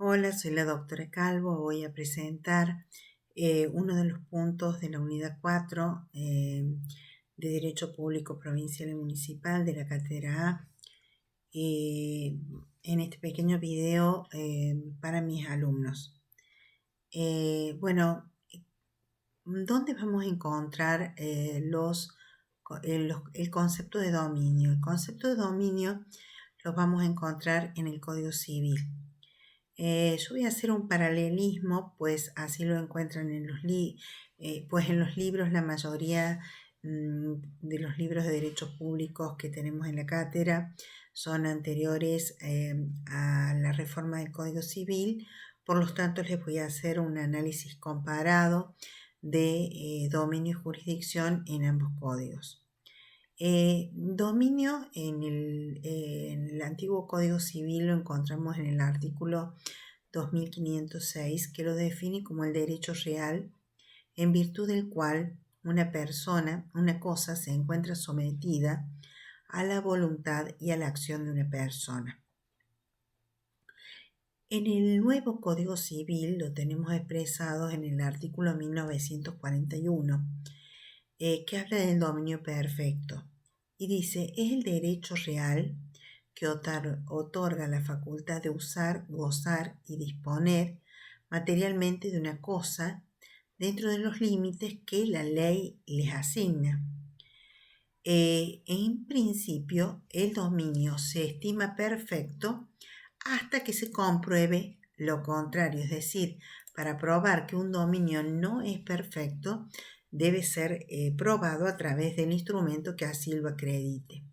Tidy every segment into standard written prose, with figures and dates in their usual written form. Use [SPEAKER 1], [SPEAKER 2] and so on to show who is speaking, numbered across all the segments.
[SPEAKER 1] Hola, soy la doctora Calvo. Voy a presentar uno de los puntos de la unidad 4 de Derecho Público Provincial y Municipal de la Cátedra A en este pequeño video para mis alumnos. ¿Dónde vamos a encontrar el concepto de dominio? El concepto de dominio lo vamos a encontrar en el Código Civil. Yo voy a hacer un paralelismo, pues así lo encuentran en los libros. La mayoría de los libros de derechos públicos que tenemos en la cátedra son anteriores a la reforma del Código Civil. Por lo tanto, les voy a hacer un análisis comparado de dominio y jurisdicción en ambos códigos. Dominio en el antiguo Código Civil lo encontramos en el artículo 2506, que lo define como el derecho real en virtud del cual una cosa se encuentra sometida a la voluntad y a la acción de una persona. En el nuevo Código Civil lo tenemos expresado en el artículo 1941, que habla del dominio perfecto y dice: es el derecho real que otorga la facultad de usar, gozar y disponer materialmente de una cosa dentro de los límites que la ley les asigna. En principio, el dominio se estima perfecto hasta que se compruebe lo contrario, es decir, para probar que un dominio no es perfecto, debe ser probado a través del instrumento que así lo acredite.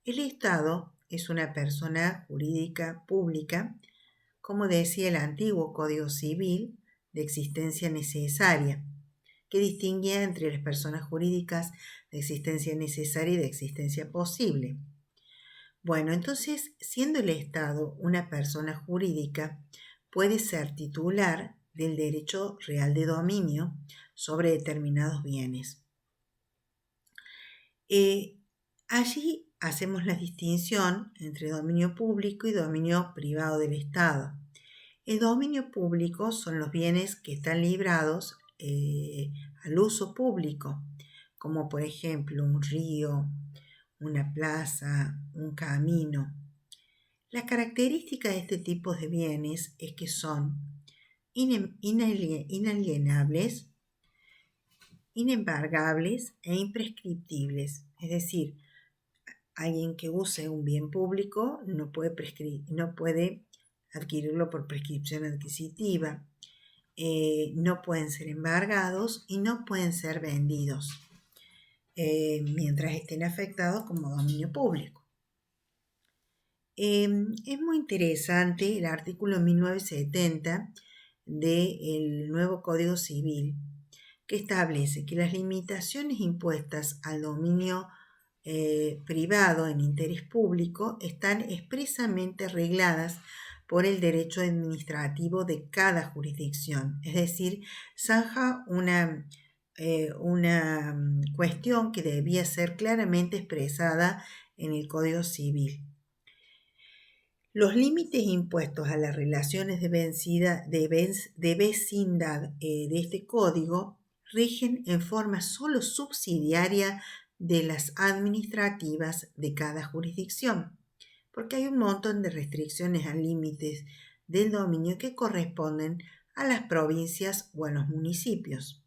[SPEAKER 1] El Estado es una persona jurídica pública, como decía el antiguo Código Civil, de existencia necesaria, que distinguía entre las personas jurídicas de existencia necesaria y de existencia posible. Bueno, entonces, siendo el Estado una persona jurídica, puede ser titular del derecho real de dominio sobre determinados bienes. Allí hacemos la distinción entre dominio público y dominio privado del Estado. El dominio público son los bienes que están librados al uso público, como por ejemplo un río, una plaza, un camino. La característica de este tipo de bienes es que son inalienables, inembargables e imprescriptibles. Es decir, alguien que use un bien público no puede adquirirlo por prescripción adquisitiva, no pueden ser embargados y no pueden ser vendidos mientras estén afectados como dominio público. Es muy interesante el artículo 1970 del nuevo Código Civil, que establece que las limitaciones impuestas al dominio privado en interés público están expresamente regladas por el derecho administrativo de cada jurisdicción. Es decir, zanja una cuestión que debía ser claramente expresada en el Código Civil. Los límites impuestos a las relaciones de vecindad de este código rigen en forma solo subsidiaria de las administrativas de cada jurisdicción, porque hay un montón de restricciones a límites del dominio que corresponden a las provincias o a los municipios.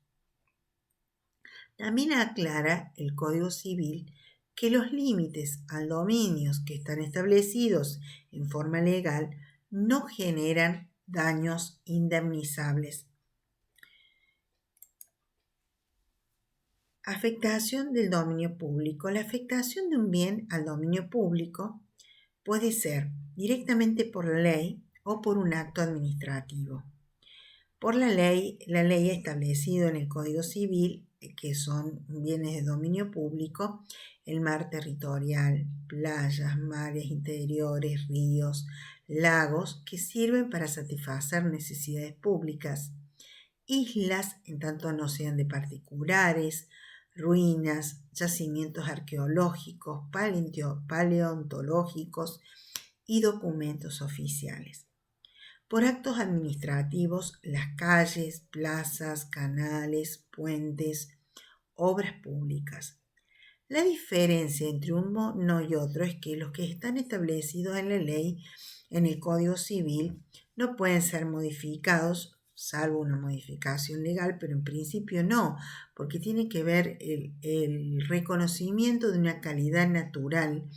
[SPEAKER 1] También aclara el Código Civil que los límites al dominio que están establecidos en forma legal no generan daños indemnizables. Afectación del dominio público. La afectación de un bien al dominio público puede ser directamente por la ley o por un acto administrativo. Por la ley ha establecido en el Código Civil que son bienes de dominio público el mar territorial, playas, mares interiores, ríos, lagos que sirven para satisfacer necesidades públicas, islas en tanto no sean de particulares, ruinas, yacimientos arqueológicos, paleontológicos y documentos oficiales. por actos administrativos las calles, plazas, canales, puentes, obras públicas. La diferencia entre uno y otro es que los que están establecidos en la ley, en el Código Civil, no pueden ser modificados, salvo una modificación legal, pero en principio no, porque tiene que ver el reconocimiento de una calidad natural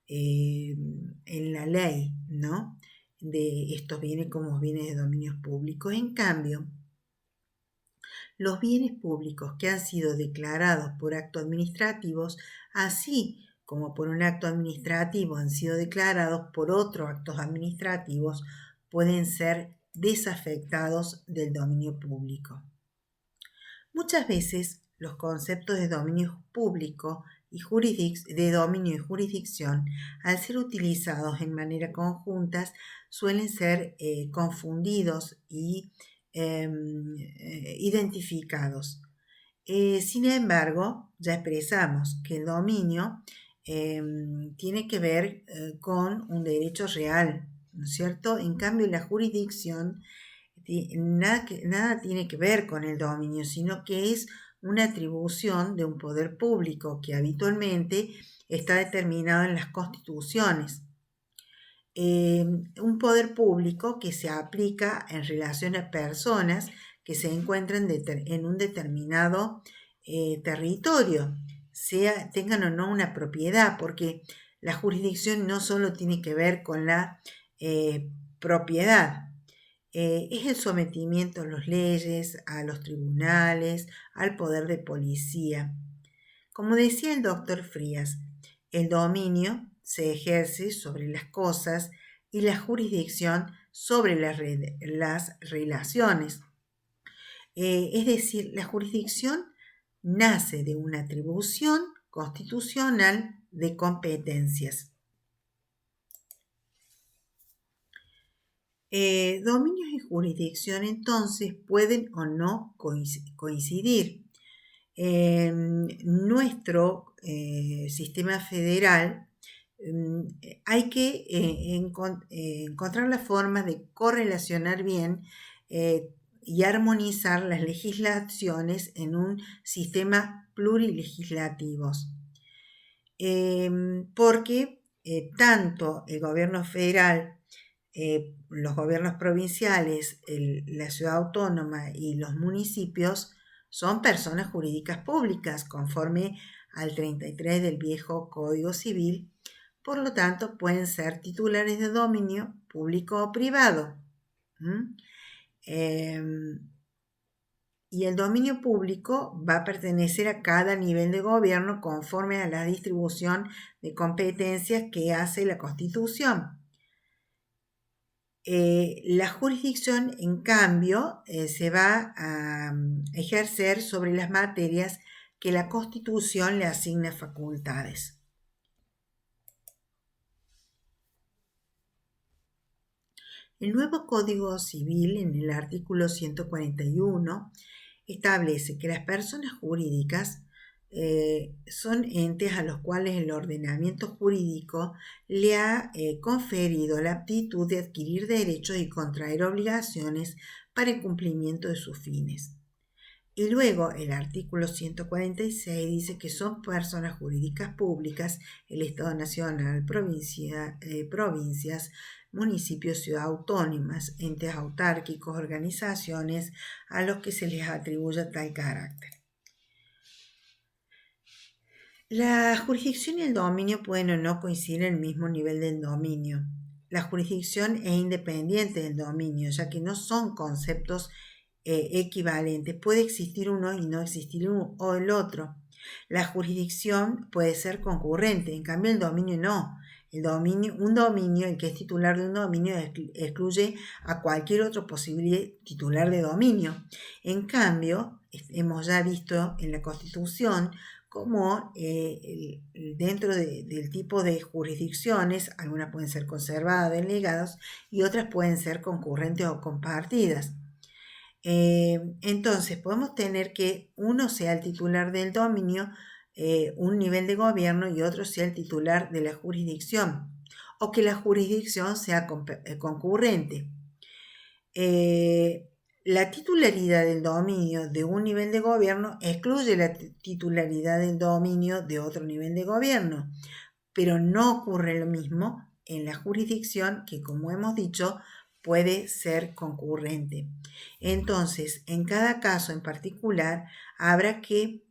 [SPEAKER 1] en la ley, ¿no? De estos bienes como bienes de dominios públicos. En cambio, los bienes públicos que han sido declarados por actos administrativos, así como por un acto administrativo han sido declarados por otros actos administrativos, pueden ser desafectados del dominio público. Muchas veces los conceptos de dominio público y de dominio y jurisdicción, al ser utilizados en manera conjuntas, suelen ser confundidos y identificados. Sin embargo, ya expresamos que el dominio tiene que ver con un derecho real, ¿no es cierto? En cambio, la jurisdicción nada tiene que ver con el dominio, sino que es una atribución de un poder público que habitualmente está determinado en las constituciones. Un poder público que se aplica en relación a personas que se encuentran en un determinado territorio, tengan o no una propiedad, porque la jurisdicción no solo tiene que ver con la propiedad, es el sometimiento a las leyes, a los tribunales, al poder de policía. Como decía el doctor Frías, el dominio se ejerce sobre las cosas y la jurisdicción sobre las relaciones. Es decir, la jurisdicción nace de una atribución constitucional de competencias. Dominios y jurisdicción entonces pueden o no coincidir. Nuestro sistema federal hay que encontrar la forma de correlacionar bien y armonizar las legislaciones en un sistema plurilegislativo. Porque tanto el gobierno federal, los gobiernos provinciales, la ciudad autónoma y los municipios son personas jurídicas públicas conforme al 33 del viejo Código Civil, por lo tanto pueden ser titulares de dominio público o privado. Y el dominio público va a pertenecer a cada nivel de gobierno conforme a la distribución de competencias que hace la Constitución. La jurisdicción, en cambio, se va a ejercer sobre las materias que la Constitución le asigna facultades. El nuevo Código Civil, en el artículo 141, establece que las personas jurídicas son entes a los cuales el ordenamiento jurídico le ha conferido la aptitud de adquirir derechos y contraer obligaciones para el cumplimiento de sus fines. Y luego el artículo 146 dice que son personas jurídicas públicas el Estado Nacional, provincias, municipios, ciudades autónomas, entes autárquicos, organizaciones a los que se les atribuye tal carácter. La jurisdicción y el dominio pueden o no coincidir en el mismo nivel del dominio. La jurisdicción es independiente del dominio, ya que no son conceptos equivalentes. Puede existir uno y no existir uno o el otro. La jurisdicción puede ser concurrente, en cambio el dominio no. Un dominio, el que es titular de un dominio, excluye a cualquier otro posible titular de dominio. En cambio, hemos ya visto en la Constitución como dentro del tipo de jurisdicciones, algunas pueden ser conservadas, delegadas, y otras pueden ser concurrentes o compartidas. Entonces, podemos tener que uno sea el titular del dominio, un nivel de gobierno, y otro sea el titular de la jurisdicción, o que la jurisdicción sea concurrente. La titularidad del dominio de un nivel de gobierno excluye la titularidad del dominio de otro nivel de gobierno, pero no ocurre lo mismo en la jurisdicción que, como hemos dicho, puede ser concurrente. Entonces, en cada caso en particular, habrá que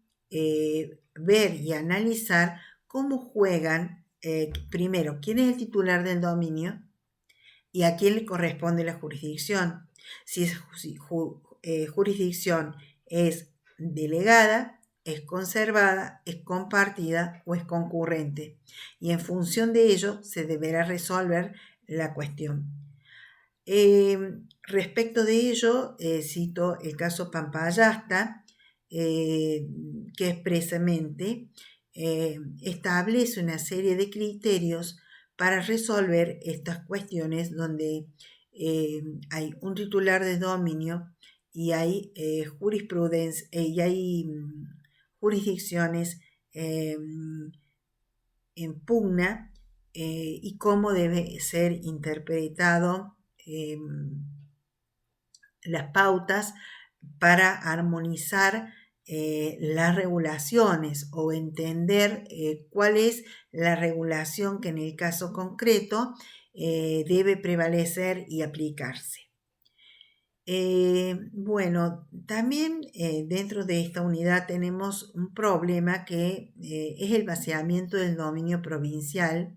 [SPEAKER 1] ver y analizar cómo juegan, primero, quién es el titular del dominio y a quién le corresponde la jurisdicción. Si jurisdicción es delegada, es conservada, es compartida o es concurrente. Y en función de ello se deberá resolver la cuestión. Respecto de ello, cito el caso Pampayasta, que expresamente establece una serie de criterios para resolver estas cuestiones donde hay un titular de dominio y hay jurisprudencia y hay jurisdicciones en pugna y cómo debe ser interpretado las pautas para armonizar las regulaciones o entender cuál es la regulación que en el caso concreto debe prevalecer y aplicarse. Bueno, también dentro de esta unidad tenemos un problema que es el vaciamiento del dominio provincial,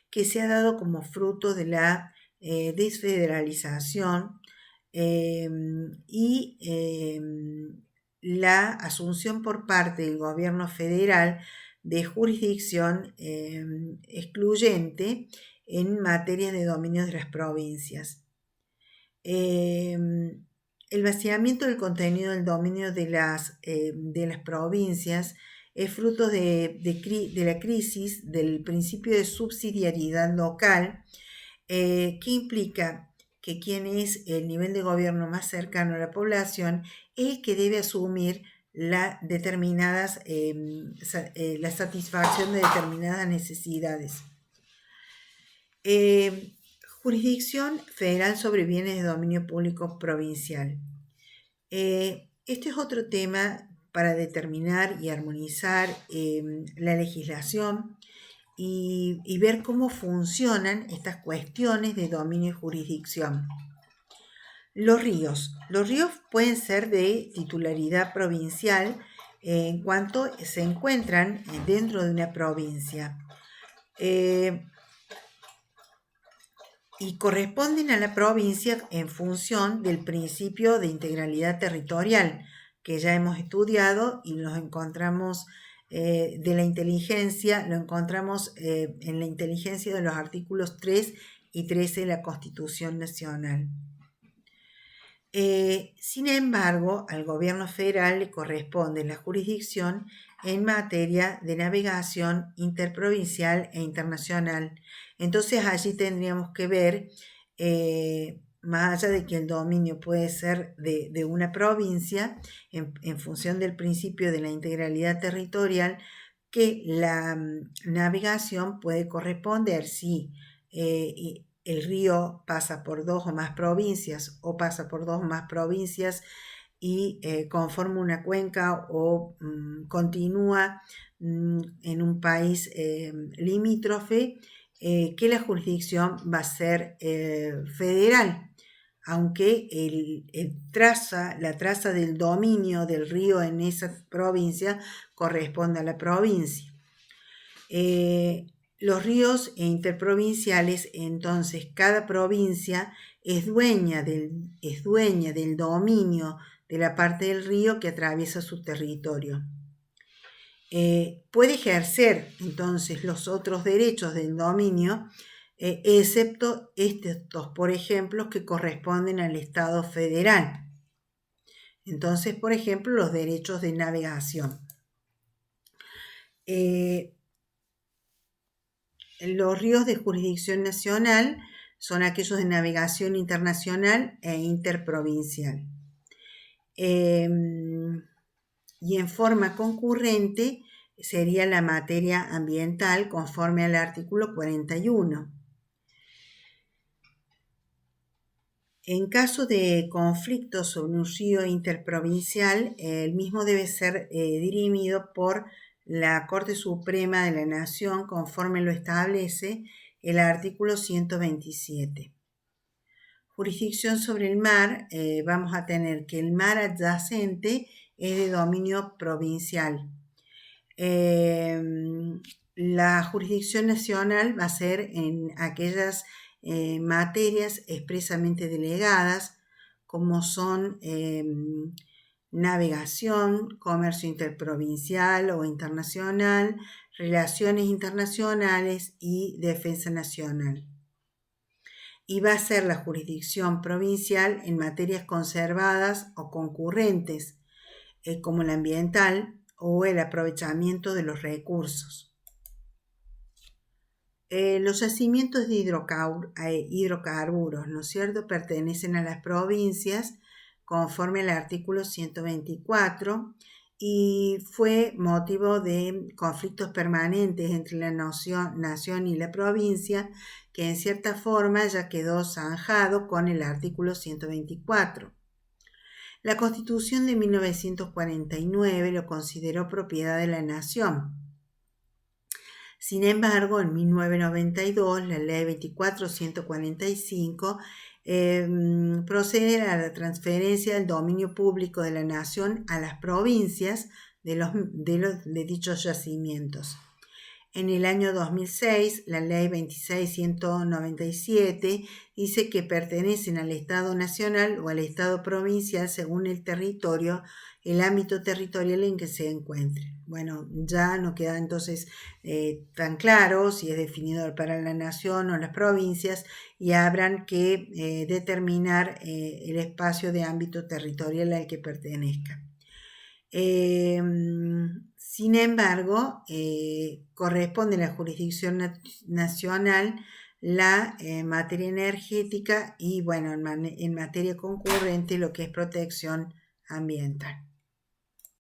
[SPEAKER 1] que se ha dado como fruto de la desfederalización y la asunción por parte del gobierno federal de jurisdicción excluyente en materia de dominio de las provincias. El vaciamiento del contenido del dominio de las provincias es fruto de la crisis del principio de subsidiariedad local, que implica que quien es el nivel de gobierno más cercano a la población es el que debe asumir la satisfacción de determinadas necesidades. Jurisdicción federal sobre bienes de dominio público provincial. Este es otro tema para determinar y armonizar la legislación y ver cómo funcionan estas cuestiones de dominio y jurisdicción. Los ríos. Los ríos pueden ser de titularidad provincial en cuanto se encuentran dentro de una provincia. Y corresponden a la provincia en función del principio de integralidad territorial, que ya hemos estudiado y los encontramos de la inteligencia, lo encontramos en la inteligencia de los artículos 3 y 13 de la Constitución Nacional. Sin embargo, al gobierno federal le corresponde la jurisdicción en materia de navegación interprovincial e internacional. Entonces allí tendríamos que ver, más allá de que el dominio puede ser de una provincia, en función del principio de la integralidad territorial, que la navegación puede corresponder si el río pasa por dos o más provincias o pasa por dos o más provincias y conforma una cuenca o continúa en un país limítrofe, que la jurisdicción va a ser federal, aunque la traza del dominio del río en esa provincia corresponde a la provincia. Los ríos interprovinciales, entonces cada provincia es dueña del dominio de la parte del río que atraviesa su territorio. Puede ejercer entonces los otros derechos del dominio, excepto estos, por ejemplo, que corresponden al Estado federal. Entonces, por ejemplo, los derechos de navegación. Los ríos de jurisdicción nacional son aquellos de navegación internacional e interprovincial. Y en forma concurrente sería la materia ambiental conforme al artículo 41. En caso de conflicto sobre un río interprovincial, el mismo debe ser dirimido por la Corte Suprema de la Nación conforme lo establece el artículo 127. Jurisdicción sobre el mar, vamos a tener que el mar adyacente es de dominio provincial. La jurisdicción nacional va a ser en aquellas materias expresamente delegadas, como son navegación, comercio interprovincial o internacional, relaciones internacionales y defensa nacional. Y va a ser la jurisdicción provincial en materias conservadas o concurrentes, como la ambiental o el aprovechamiento de los recursos. Los yacimientos de hidrocarburos, ¿no es cierto?, pertenecen a las provincias conforme al artículo 124 y fue motivo de conflictos permanentes entre la nación y la provincia, que en cierta forma ya quedó zanjado con el artículo 124. La Constitución de 1949 lo consideró propiedad de la nación. Sin embargo, en 1992, la Ley 24.145 procede a la transferencia del dominio público de la nación a las provincias de dichos yacimientos. En el año 2006, la Ley 26.197 dice que pertenecen al Estado Nacional o al Estado Provincial según el territorio, el ámbito territorial en que se encuentre. Bueno, ya no queda entonces tan claro si es definido para la nación o las provincias y habrán que determinar el espacio de ámbito territorial al que pertenezca. Sin embargo, corresponde a la jurisdicción nacional la materia energética y, bueno, en materia concurrente lo que es protección ambiental.